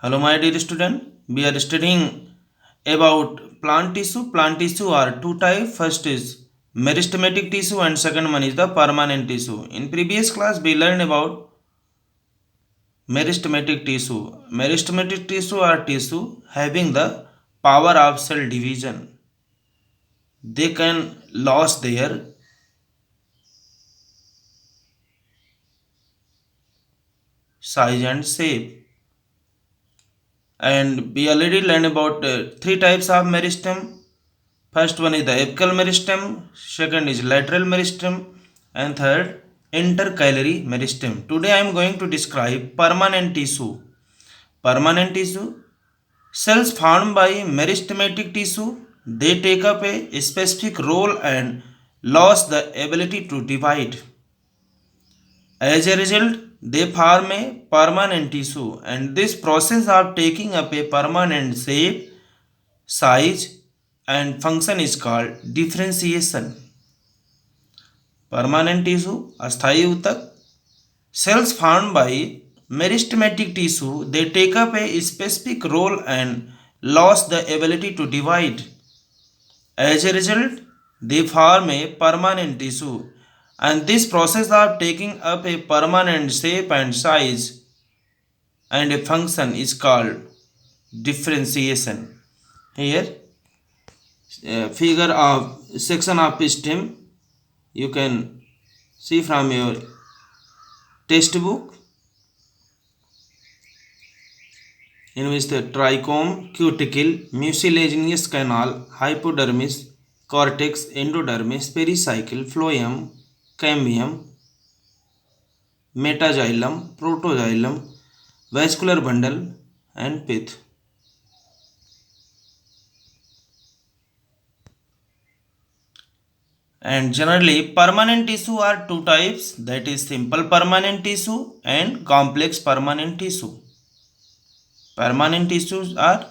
Hello, my dear student. We are studying about plant tissue. Plant tissue are two types. First is meristematic tissue, and second one is the permanent tissue. In previous class, we learned about meristematic tissue. Meristematic tissue are tissue having the power of cell division. They can lose their size and shape. And we already learned about three types of meristem. First one is the apical meristem, second is lateral meristem, and third intercalary meristem. Today I am going to describe permanent tissue. Permanent tissue, cells formed by meristematic tissue, they take up a specific role and lose the ability to divide. As a result, they form a permanent tissue, and this process of taking up a permanent shape, size, and function is called differentiation. Permanent tissue, अस्थायी ऊतक, cells formed by meristematic tissue, they take up a specific role and lose the ability to divide. As a result, they form a permanent tissue, and this process of taking up a permanent shape and size and a function is called differentiation. Here, figure of section of stem you can see from your textbook, in which the trichome, cuticle, mucilaginous canal, hypodermis, cortex, endodermis, pericycle, phloem, cambium, metaxylem, protoxylem, vascular bundle, and pith. And generally, permanent tissue are two types, that is simple permanent tissue and complex permanent tissue. Permanent tissues are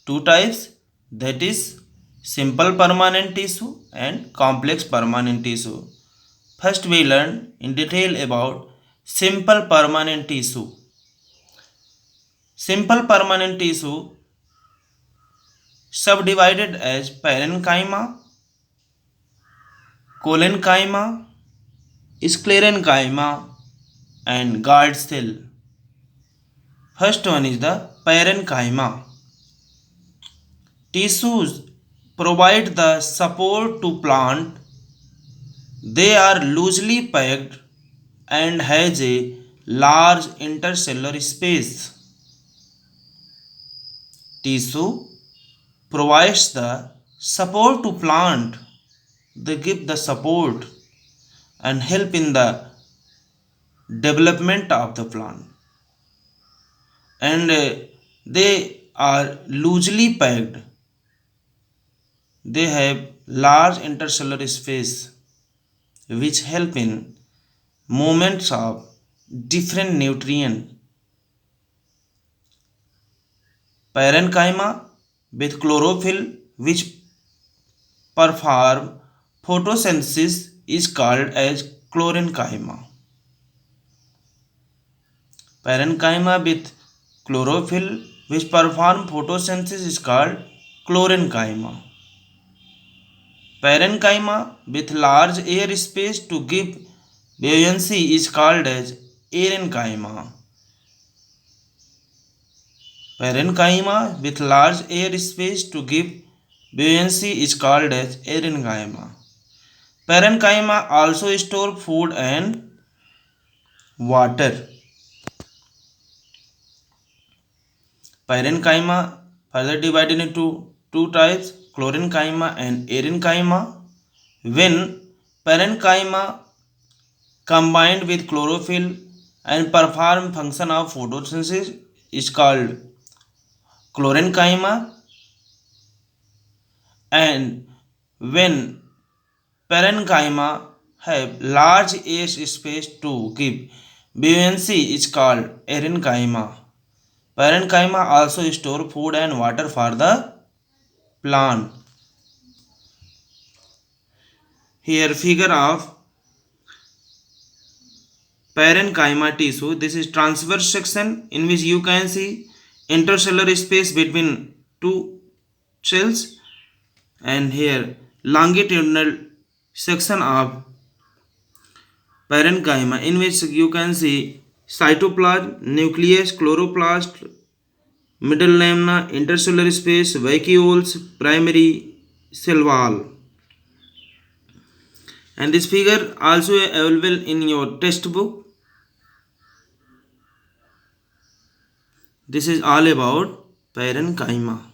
two types, that is simple permanent tissue and complex permanent tissue. First, we learn in detail about simple permanent tissue. Simple permanent tissue subdivided as parenchyma, collenchyma, sclerenchyma, and guard cell. First one is the parenchyma. Tissues provide the support to plant. They are loosely packed and has a large intercellular space. Tissue provides the support to plant. They give the support and help in the development of the plant. And they are loosely packed. They have large intercellular space which help in movements of different nutrient. Parenchyma with chlorophyll which perform photosynthesis is called as chlorenchyma. Parenchyma with chlorophyll which perform photosynthesis is called chlorenchyma. Parenchyma with large air space to give buoyancy is called as aerenchyma. Parenchyma with large air space to give buoyancy is called as aerenchyma. Parenchyma also store food and water. Parenchyma further divided into two types, chlorenchyma and aerenchyma. When parenchyma combined with chlorophyll and perform function of photosynthesis is called chlorenchyma, and when parenchyma have large air space to give buoyancy is called aerenchyma. Parenchyma also store food and water for the plant. Here figure of parenchyma tissue. This is transverse section in which you can see intercellular space between two cells, and here longitudinal section of parenchyma, in which you can see cytoplasm, nucleus, chloroplast, middle lamina, intercellular space, vacuoles, primary cell wall. And this figure also available in your textbook. This is all about parenchyma.